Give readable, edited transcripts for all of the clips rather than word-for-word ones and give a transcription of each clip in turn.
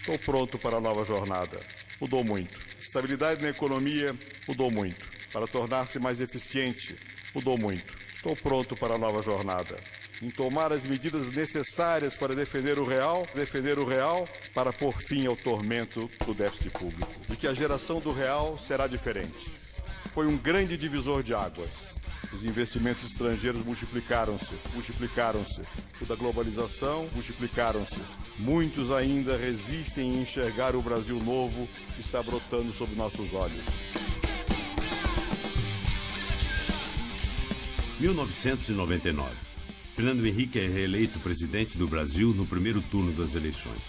Estou pronto para a nova jornada. Mudou muito. Estabilidade na economia mudou muito. Para tornar-se mais eficiente, mudou muito. Estou pronto para a nova jornada. Em tomar as medidas necessárias para defender o real, para pôr fim ao tormento do déficit público. De que a geração do real será diferente. Foi um grande divisor de águas. Os investimentos estrangeiros multiplicaram-se. O da globalização multiplicaram-se. Muitos ainda resistem em enxergar o Brasil novo que está brotando sob nossos olhos. 1999. Fernando Henrique é reeleito presidente do Brasil no primeiro turno das eleições.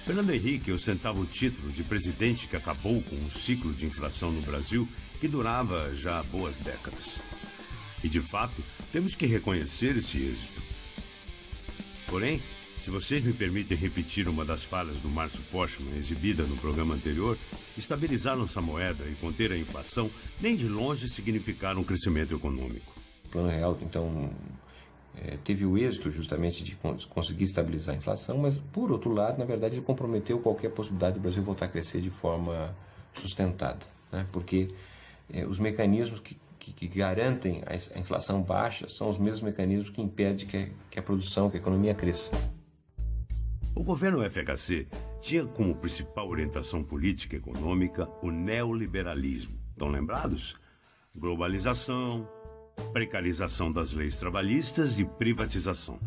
Fernando Henrique ostentava o título de presidente que acabou com um ciclo de inflação no Brasil que durava já boas décadas. E, de fato, temos que reconhecer esse êxito. Porém, se vocês me permitem repetir uma das falas do Márcio Postman, exibida no programa anterior, estabilizar nossa moeda e conter a inflação nem de longe significaram um crescimento econômico. O Plano Real, então, teve o êxito justamente de conseguir estabilizar a inflação, mas, por outro lado, na verdade, ele comprometeu qualquer possibilidade do Brasil voltar a crescer de forma sustentada, né? Porque os mecanismos que garantem a inflação baixa são os mesmos mecanismos que impedem que a produção, que a economia cresça. O governo FHC tinha como principal orientação política e econômica o neoliberalismo. Estão lembrados? Globalização, precarização das leis trabalhistas e privatização.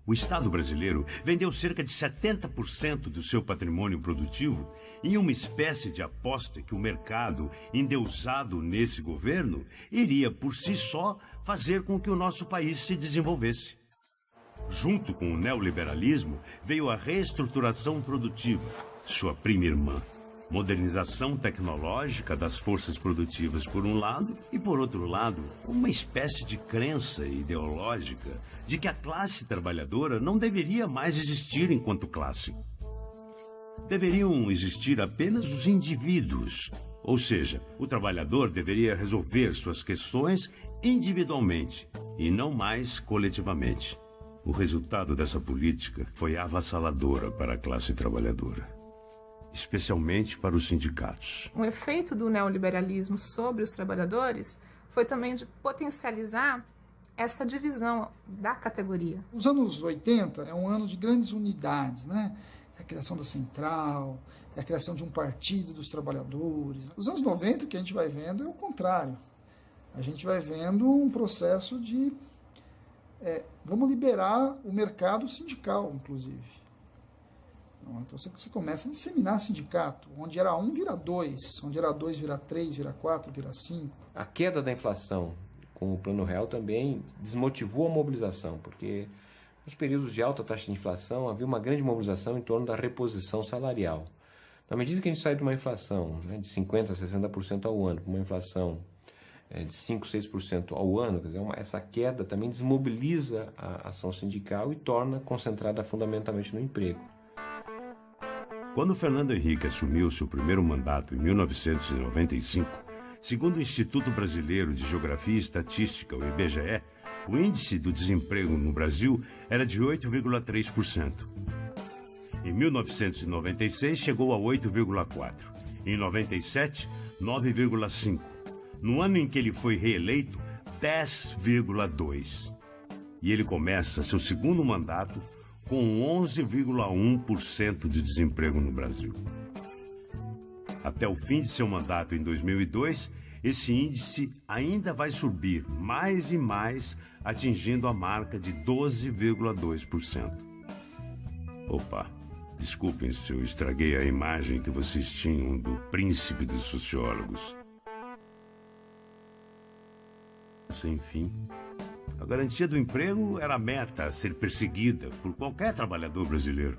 O Estado brasileiro vendeu cerca de 70% do seu patrimônio produtivo em uma espécie de aposta que o mercado, endeusado nesse governo, iria por si só fazer com que o nosso país se desenvolvesse. Junto com o neoliberalismo veio a reestruturação produtiva, sua prima irmã. Modernização tecnológica das forças produtivas por um lado e, por outro lado, uma espécie de crença ideológica de que a classe trabalhadora não deveria mais existir enquanto classe. Deveriam existir apenas os indivíduos, ou seja, o trabalhador deveria resolver suas questões individualmente e não mais coletivamente. O resultado dessa política foi avassaladora para a classe trabalhadora, especialmente para os sindicatos. O efeito do neoliberalismo sobre os trabalhadores foi também de potencializar essa divisão da categoria. Os anos 80 é um ano de grandes unidades, né? É a criação da central, é a criação de um partido dos trabalhadores. Os anos 90, o que a gente vai vendo é o contrário. A gente vai vendo um processo de... vamos liberar o mercado sindical, inclusive. Então você começa a disseminar sindicato, onde era 1 vira 2, onde era 2 vira 3, vira 4, vira 5. A queda da inflação com o Plano Real também desmotivou a mobilização, porque nos períodos de alta taxa de inflação havia uma grande mobilização em torno da reposição salarial. Na medida que a gente sai de uma inflação, né, de 50% a 60% ao ano, para uma inflação de 5%, 6% ao ano, quer dizer, essa queda também desmobiliza a ação sindical e torna concentrada fundamentalmente no emprego. Quando Fernando Henrique assumiu seu primeiro mandato em 1995, segundo o Instituto Brasileiro de Geografia e Estatística, o IBGE, o índice do desemprego no Brasil era de 8,3%. Em 1996, chegou a 8,4%. Em 97, 9,5%. No ano em que ele foi reeleito, 10,2%. E ele começa seu segundo mandato com 11,1% de desemprego no Brasil. Até o fim de seu mandato em 2002, esse índice ainda vai subir mais e mais, atingindo a marca de 12,2%. Opa, desculpem se eu estraguei a imagem que vocês tinham do príncipe dos sociólogos. Sem fim. A garantia do emprego era a meta a ser perseguida por qualquer trabalhador brasileiro.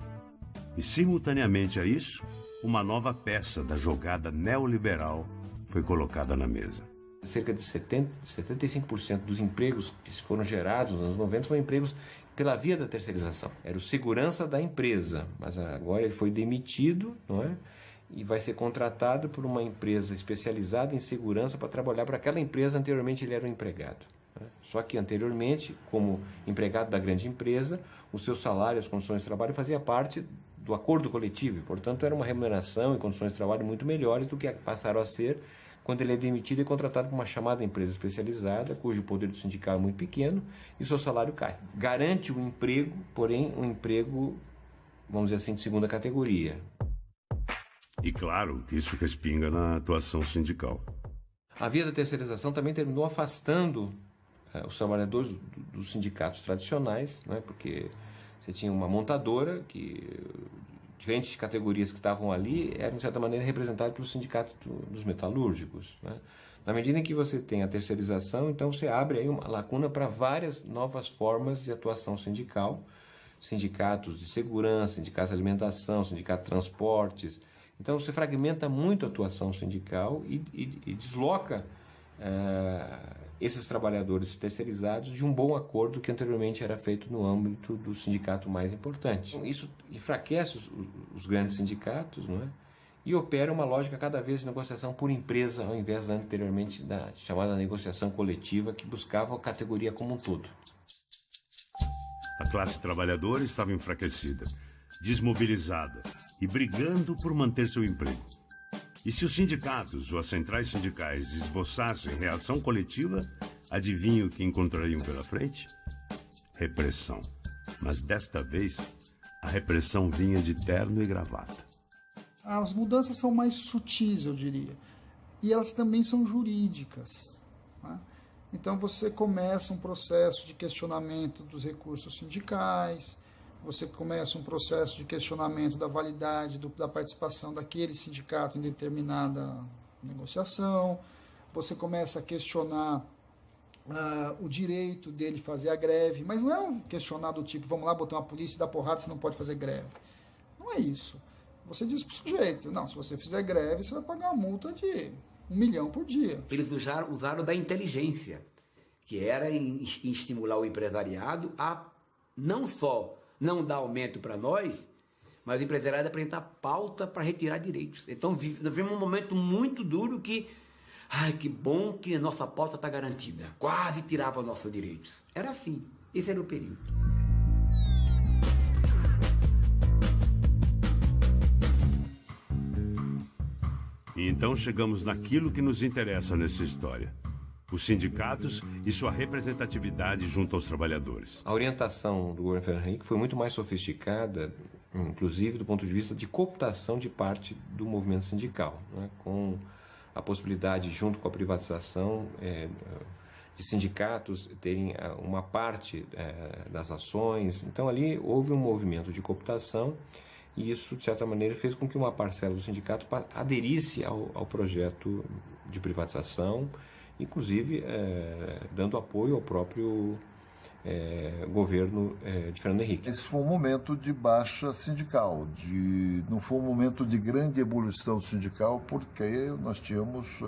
E, simultaneamente a isso, uma nova peça da jogada neoliberal foi colocada na mesa. Cerca de 75% dos empregos que foram gerados nos anos 90 foram empregos pela via da terceirização. Era o segurança da empresa, mas agora ele foi demitido, não é? E vai ser contratado por uma empresa especializada em segurança para trabalhar para aquela empresa. Anteriormente ele era um empregado. né? Só que anteriormente, como empregado da grande empresa, o seu salário, as condições de trabalho fazia parte do acordo coletivo, portanto era uma remuneração e condições de trabalho muito melhores do que passaram a ser quando ele é demitido e contratado por uma chamada empresa especializada, cujo poder do sindical é muito pequeno e seu salário cai. Garante o emprego, porém um emprego, vamos dizer assim, de segunda categoria. E claro que isso respinga na atuação sindical. A via da terceirização também terminou afastando os trabalhadores dos sindicatos tradicionais, né, porque você tinha uma montadora que diferentes categorias que estavam ali eram, de certa maneira, representadas pelo sindicato dos metalúrgicos, né? Na medida em que você tem a terceirização, então você abre aí uma lacuna para várias novas formas de atuação sindical, sindicatos de segurança, sindicatos de alimentação, sindicato de transportes. Então você fragmenta muito a atuação sindical e desloca esses trabalhadores terceirizados de um bom acordo que anteriormente era feito no âmbito do sindicato mais importante. Isso enfraquece os grandes sindicatos, não é? E opera uma lógica cada vez de negociação por empresa, ao invés da anteriormente da chamada negociação coletiva, que buscava a categoria como um todo. A classe trabalhadora estava enfraquecida, desmobilizada e brigando por manter seu emprego. E se os sindicatos ou as centrais sindicais esboçassem reação coletiva, adivinha o que encontrariam pela frente? Repressão. Mas desta vez, a repressão vinha de terno e gravata. As mudanças são mais sutis, eu diria. E elas também são jurídicas, né? Então você começa um processo de questionamento dos recursos sindicais, você começa um processo de questionamento da validade da participação daquele sindicato em determinada negociação, você começa a questionar o direito dele fazer a greve, mas não é um questionar do tipo, vamos lá botar uma polícia e dar porrada, você não pode fazer greve. Não é isso. Você diz para o sujeito, não, se você fizer greve, você vai pagar uma multa de R$1 milhão por dia. Eles usaram da inteligência, que era em estimular o empresariado a não só não dar aumento para nós, mas o empresariado apresentar pauta para retirar direitos. Então, nós vivemos um momento muito duro que, que bom que a nossa pauta está garantida. Quase tirava os nossos direitos. Era assim. Esse era o período. E então chegamos naquilo que nos interessa nessa história. Os sindicatos e sua representatividade junto aos trabalhadores. A orientação do governo Fernando Henrique foi muito mais sofisticada, inclusive do ponto de vista de cooptação de parte do movimento sindical, né, com a possibilidade, junto com a privatização, de sindicatos terem uma parte das ações. Então ali houve um movimento de cooptação e isso, de certa maneira, fez com que uma parcela do sindicato aderisse ao projeto de privatização, inclusive dando apoio ao próprio governo de Fernando Henrique. Esse foi um momento de baixa sindical, não foi um momento de grande evolução sindical, porque nós tínhamos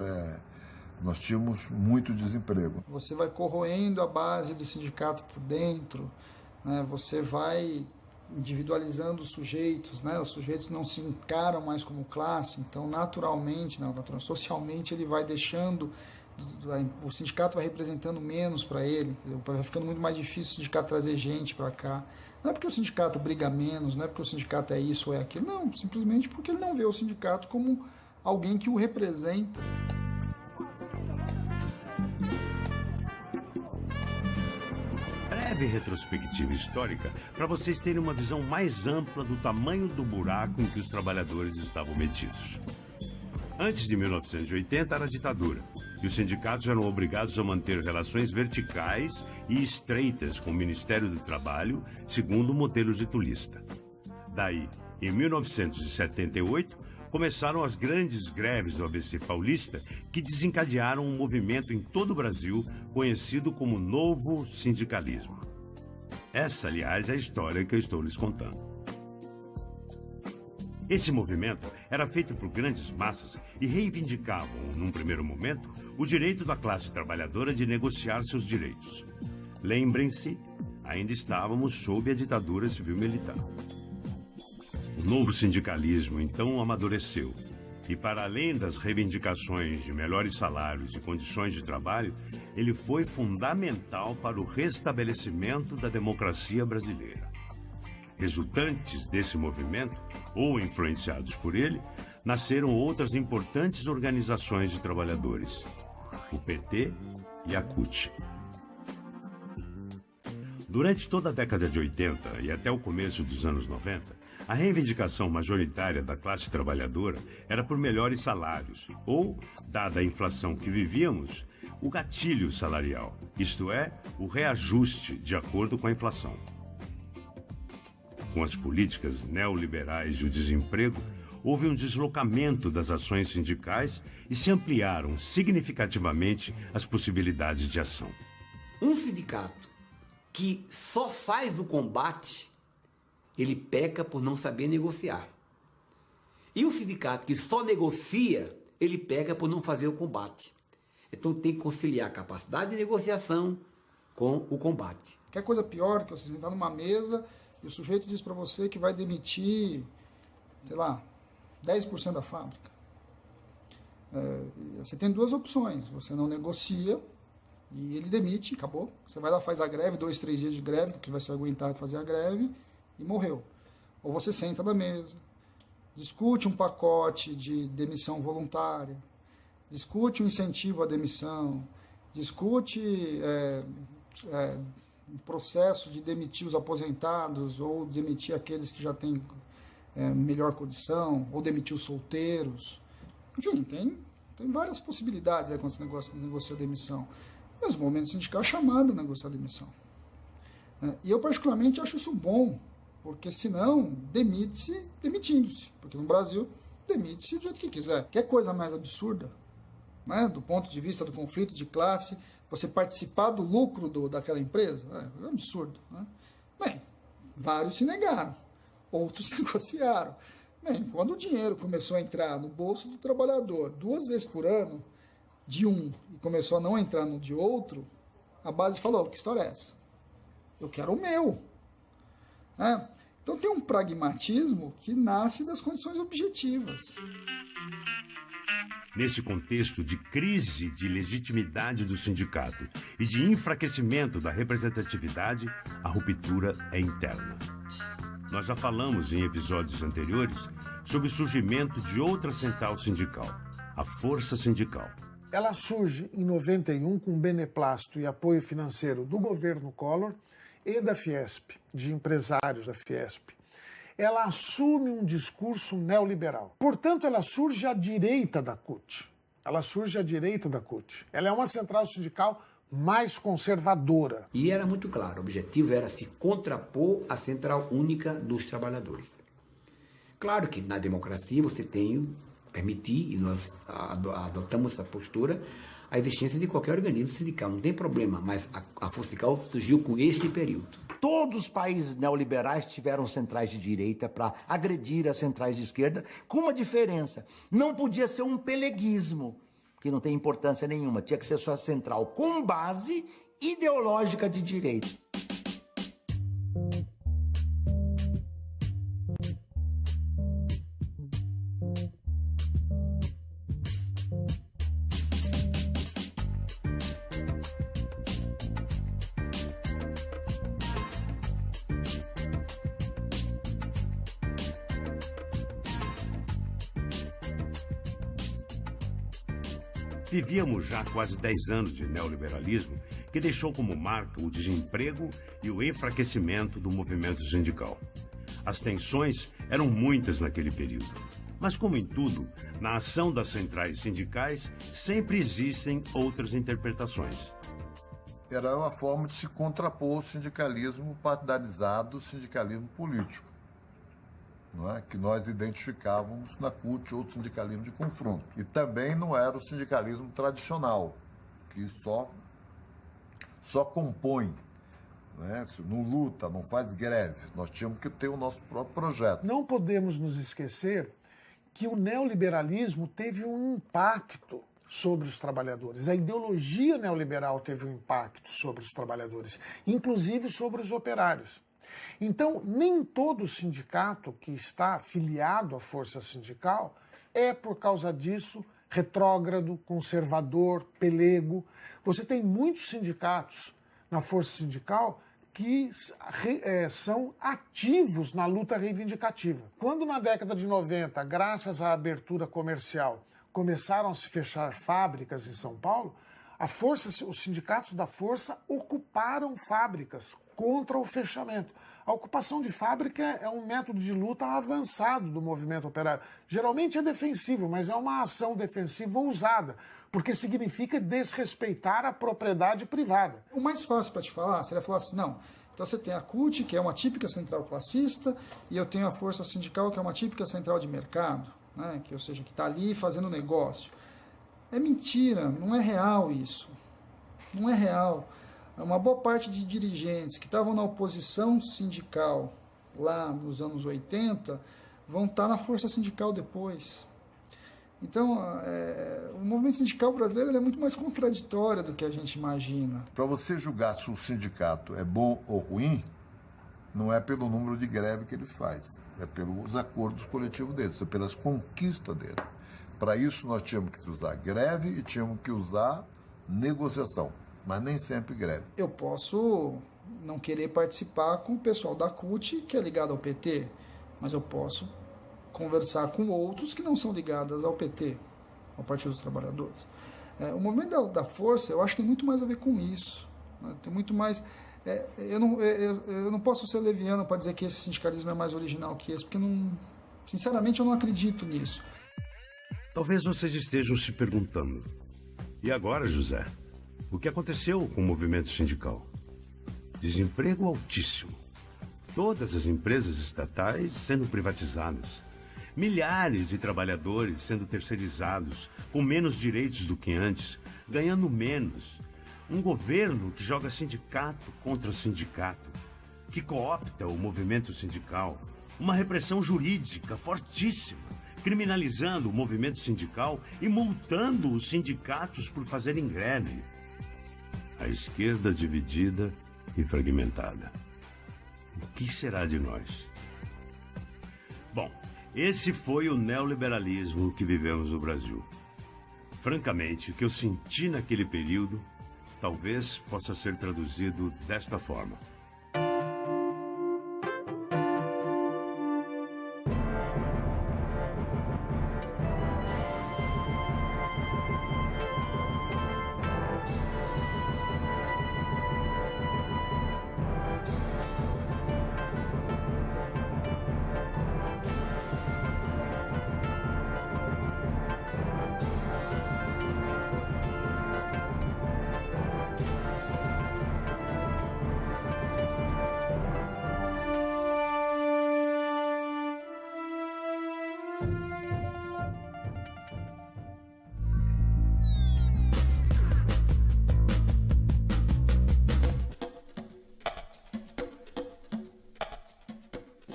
muito desemprego. Você vai corroendo a base do sindicato por dentro, né? Você vai individualizando os sujeitos, né? Os sujeitos não se encaram mais como classe, então naturalmente, socialmente ele vai deixando, o sindicato vai representando menos para ele, vai ficando muito mais difícil o sindicato trazer gente para cá. Não é porque o sindicato briga menos, não é porque o sindicato é isso ou é aquilo, não, simplesmente porque ele não vê o sindicato como alguém que o representa. Breve retrospectiva histórica para vocês terem uma visão mais ampla do tamanho do buraco em que os trabalhadores estavam metidos. Antes de 1980 era a ditadura, e os sindicatos eram obrigados a manter relações verticais e estreitas com o Ministério do Trabalho, segundo o modelo getulista. Daí, em 1978, começaram as grandes greves do ABC paulista que desencadearam um movimento em todo o Brasil conhecido como Novo Sindicalismo. Essa, aliás, é a história que eu estou lhes contando. Esse movimento era feito por grandes massas e reivindicavam, num primeiro momento, o direito da classe trabalhadora de negociar seus direitos. Lembrem-se, ainda estávamos sob a ditadura civil-militar. O novo sindicalismo, então, amadureceu. E para além das reivindicações de melhores salários e condições de trabalho, ele foi fundamental para o restabelecimento da democracia brasileira. Resultantes desse movimento, ou influenciados por ele, nasceram outras importantes organizações de trabalhadores, o PT e a CUT. Durante toda a década de 80 e até o começo dos anos 90, a reivindicação majoritária da classe trabalhadora era por melhores salários, ou, dada a inflação que vivíamos, o gatilho salarial, isto é, o reajuste de acordo com a inflação. Com as políticas neoliberais e o desemprego, houve um deslocamento das ações sindicais e se ampliaram significativamente as possibilidades de ação. Um sindicato que só faz o combate, ele peca por não saber negociar. E o sindicato que só negocia, ele peca por não fazer o combate. Então tem que conciliar a capacidade de negociação com o combate. Quer coisa pior que você sentar numa mesa e o sujeito diz para você que vai demitir, sei lá, 10% da fábrica. Você tem duas opções. Você não negocia e ele demite, acabou. Você vai lá, faz a greve, 2, 3 dias de greve, porque vai se aguentar fazer a greve, e morreu. Ou você senta na mesa, discute um pacote de demissão voluntária, discute um incentivo à demissão, discute um processo de demitir os aposentados ou demitir aqueles que já têm melhor condição, ou demitir os solteiros. Enfim, tem várias possibilidades quando se negocia a demissão. Mas o movimento sindical é chamado a negociar a demissão. E eu particularmente acho isso bom, porque senão demite-se demitindo-se. Porque no Brasil, demite-se do jeito que quiser. Quer coisa mais absurda, né, do ponto de vista do conflito de classe, você participar do lucro daquela empresa? É um absurdo. Né? Bem, vários se negaram, outros negociaram. Bem, quando o dinheiro começou a entrar no bolso do trabalhador 2 vezes por ano, de um, e começou a não entrar no de outro, a base falou, que história é essa? Eu quero o meu. Então tem um pragmatismo que nasce das condições objetivas. Nesse contexto de crise de legitimidade do sindicato e de enfraquecimento da representatividade, a ruptura é interna. Nós já falamos em episódios anteriores sobre o surgimento de outra central sindical, a Força Sindical. Ela surge em 91 com beneplácito e apoio financeiro do governo Collor e da Fiesp, de empresários da Fiesp. Ela assume um discurso neoliberal. Portanto, ela surge à direita da CUT. Ela é uma central sindical mais conservadora. E era muito claro, o objetivo era se contrapor à Central Única dos Trabalhadores. Claro que na democracia você tem permitir, e nós adotamos essa postura, a existência de qualquer organismo sindical, não tem problema, mas a Força Sindical surgiu com este período. Todos os países neoliberais tiveram centrais de direita para agredir as centrais de esquerda, com uma diferença. Não podia ser um peleguismo, que não tem importância nenhuma. Tinha que ser só central com base ideológica de direita. Vivíamos já quase 10 anos de neoliberalismo que deixou como marca o desemprego e o enfraquecimento do movimento sindical. As tensões eram muitas naquele período. Mas como em tudo, na ação das centrais sindicais sempre existem outras interpretações. Era uma forma de se contrapor ao sindicalismo partidarizado, o sindicalismo político, não é? Que nós identificávamos na CUT, outro sindicalismo de confronto. E também não era o sindicalismo tradicional, que só compõe, né? Não luta, não faz greve. Nós tínhamos que ter o nosso próprio projeto. Não podemos nos esquecer que o neoliberalismo teve um impacto sobre os trabalhadores. A ideologia neoliberal teve um impacto sobre os trabalhadores, inclusive sobre os operários. Então, nem todo sindicato que está afiliado à força sindical é, por causa disso, retrógrado, conservador, pelego. Você tem muitos sindicatos na força sindical que são ativos na luta reivindicativa. Quando na década de 90, graças à abertura comercial, começaram a se fechar fábricas em São Paulo, os sindicatos da força ocuparam fábricas contra o fechamento. A ocupação de fábrica é um método de luta avançado do movimento operário. Geralmente é defensivo, mas é uma ação defensiva ousada, porque significa desrespeitar a propriedade privada. O mais fácil para te falar seria falar assim, não, então você tem a CUT, que é uma típica central classista, e eu tenho a força sindical, que é uma típica central de mercado, né? Ou seja, que está ali fazendo negócio. É mentira, não é real isso. Não é real. Uma boa parte de dirigentes que estavam na oposição sindical lá nos anos 80 vão estar na força sindical depois. Então, o movimento sindical brasileiro é muito mais contraditório do que a gente imagina. Para você julgar se o sindicato é bom ou ruim, não é pelo número de greve que ele faz, é pelos acordos coletivos dele, é pelas conquistas dele. Para isso, nós tínhamos que usar greve e tínhamos que usar negociação, mas nem sempre greve. Eu posso não querer participar com o pessoal da CUT, que é ligado ao PT, mas eu posso conversar com outros que não são ligados ao PT, ao Partido dos Trabalhadores. O movimento da força, eu acho que tem muito mais a ver com isso. Né? Tem muito mais... eu não posso ser leviano para dizer que esse sindicalismo é mais original que esse, porque, sinceramente, eu não acredito nisso. Talvez vocês estejam se perguntando, e agora, José? O que aconteceu com o movimento sindical? Desemprego altíssimo. Todas as empresas estatais sendo privatizadas. Milhares de trabalhadores sendo terceirizados, com menos direitos do que antes, ganhando menos. Um governo que joga sindicato contra sindicato, que coopta o movimento sindical. Uma repressão jurídica fortíssima, criminalizando o movimento sindical e multando os sindicatos por fazerem greve. A esquerda dividida e fragmentada. O que será de nós? Bom, esse foi o neoliberalismo que vivemos no Brasil. Francamente, o que eu senti naquele período talvez possa ser traduzido desta forma.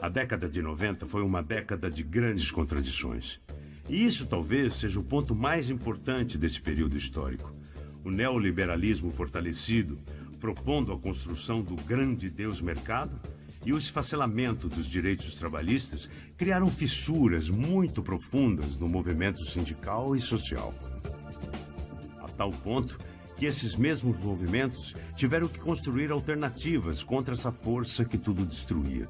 A década de 90 foi uma década de grandes contradições. E isso talvez seja o ponto mais importante desse período histórico. O neoliberalismo fortalecido, propondo a construção do grande Deus mercado, e o esfacelamento dos direitos trabalhistas criaram fissuras muito profundas no movimento sindical e social. A tal ponto que esses mesmos movimentos tiveram que construir alternativas contra essa força que tudo destruía.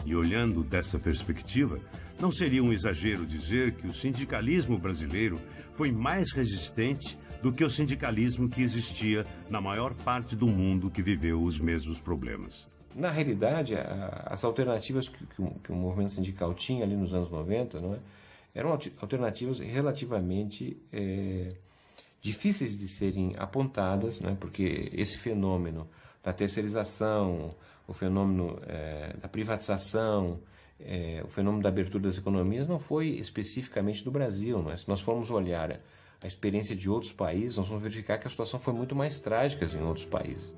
E olhando dessa perspectiva, não seria um exagero dizer que o sindicalismo brasileiro foi mais resistente do que o sindicalismo que existia na maior parte do mundo que viveu os mesmos problemas. Na realidade, as alternativas que o movimento sindical tinha ali nos anos 90, não é? Eram alternativas relativamente difíceis de serem apontadas, né? Porque esse fenômeno da terceirização, o fenômeno da privatização, o fenômeno da abertura das economias não foi especificamente do Brasil. Não é? Se nós formos olhar a experiência de outros países, nós vamos verificar que a situação foi muito mais trágica em outros países.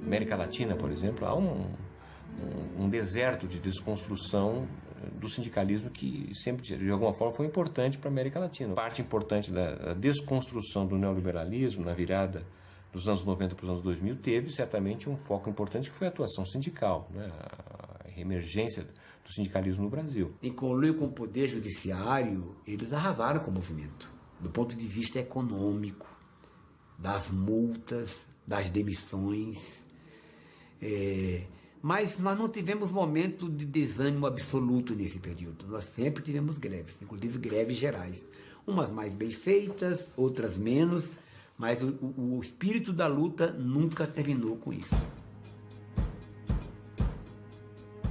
América Latina, por exemplo, há um deserto de desconstrução do sindicalismo que sempre, de alguma forma, foi importante para a América Latina. Parte importante da desconstrução do neoliberalismo na virada dos anos 90 para os anos 2000 teve certamente um foco importante que foi a atuação sindical, né? A reemergência do sindicalismo no Brasil. Em conluio com o poder judiciário, eles arrasaram com o movimento, do ponto de vista econômico, das multas, das demissões. Mas nós não tivemos momento de desânimo absoluto nesse período. Nós sempre tivemos greves, inclusive greves gerais. Umas mais bem feitas, outras menos, mas o espírito da luta nunca terminou com isso.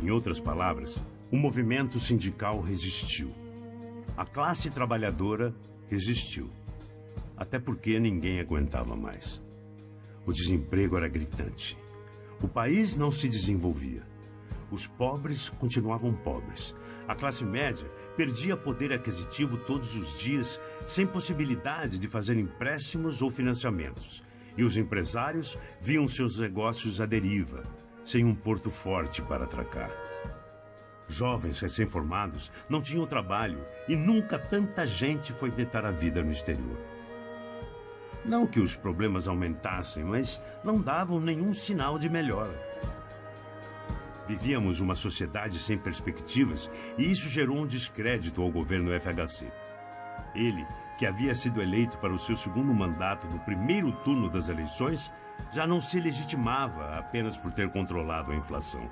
Em outras palavras, o movimento sindical resistiu. A classe trabalhadora resistiu. Até porque ninguém aguentava mais. O desemprego era gritante. O país não se desenvolvia. Os pobres continuavam pobres. A classe média perdia poder aquisitivo todos os dias, sem possibilidade de fazer empréstimos ou financiamentos. E os empresários viam seus negócios à deriva, sem um porto forte para atracar. Jovens recém-formados não tinham trabalho e nunca tanta gente foi tentar a vida no exterior. Não que os problemas aumentassem, mas não davam nenhum sinal de melhora. Vivíamos uma sociedade sem perspectivas e isso gerou um descrédito ao governo FHC. Ele, que havia sido eleito para o seu segundo mandato no primeiro turno das eleições, já não se legitimava apenas por ter controlado a inflação.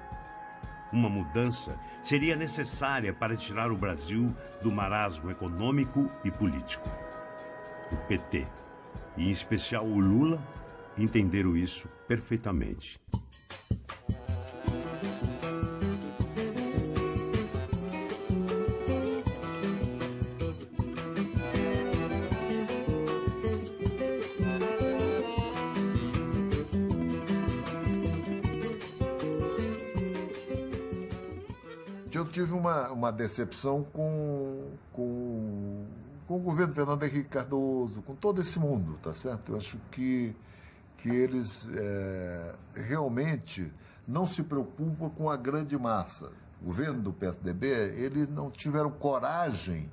Uma mudança seria necessária para tirar o Brasil do marasmo econômico e político. O PT, e em especial o Lula, entenderam isso perfeitamente. Eu tive uma decepção com o governo Fernando Henrique Cardoso, com todo esse mundo, tá certo? Eu acho que eles realmente não se preocupam com a grande massa. O governo do PSDB, eles não tiveram coragem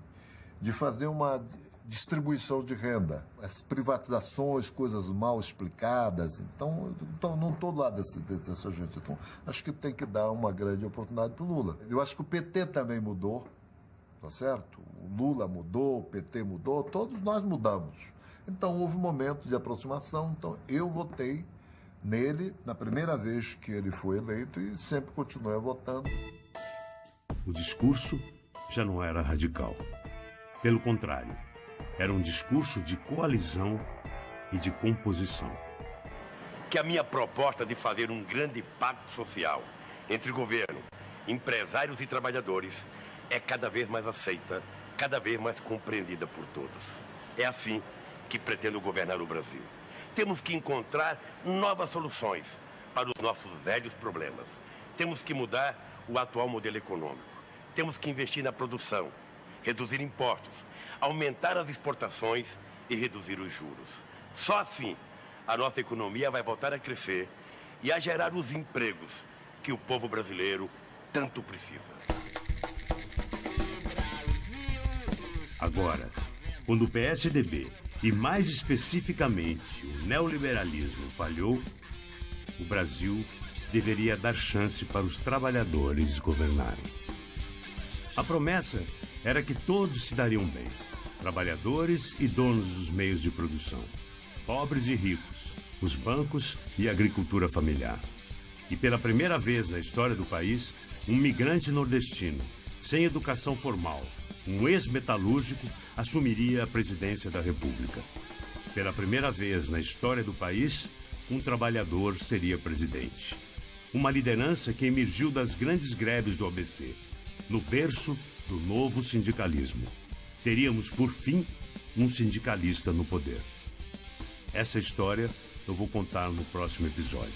de fazer uma distribuição de renda. As privatizações, coisas mal explicadas. Então não estou lá dessa gente. Então, acho que tem que dar uma grande oportunidade para o Lula. Eu acho que o PT também mudou, tá certo? O Lula mudou, o PT mudou, todos nós mudamos. Então houve um momento de aproximação. Então eu votei nele na primeira vez que ele foi eleito e sempre continuei votando. O discurso já não era radical. Pelo contrário, era um discurso de coalizão e de composição. Que a minha proposta de fazer um grande pacto social entre governo, empresários e trabalhadores é cada vez mais aceita, cada vez mais compreendida por todos. É assim que pretendo governar o Brasil. Temos que encontrar novas soluções para os nossos velhos problemas. Temos que mudar o atual modelo econômico. Temos que investir na produção, reduzir impostos, aumentar as exportações e reduzir os juros. Só assim a nossa economia vai voltar a crescer e a gerar os empregos que o povo brasileiro tanto precisa. Agora, quando o PSDB, e mais especificamente o neoliberalismo, falhou, o Brasil deveria dar chance para os trabalhadores governarem. A promessa era que todos se dariam bem, trabalhadores e donos dos meios de produção, pobres e ricos, os bancos e a agricultura familiar. E pela primeira vez na história do país, um migrante nordestino, sem educação formal, um ex-metalúrgico, assumiria a presidência da República. Pela primeira vez na história do país, um trabalhador seria presidente. Uma liderança que emergiu das grandes greves do ABC, no berço do novo sindicalismo. Teríamos, por fim, um sindicalista no poder. Essa história eu vou contar no próximo episódio.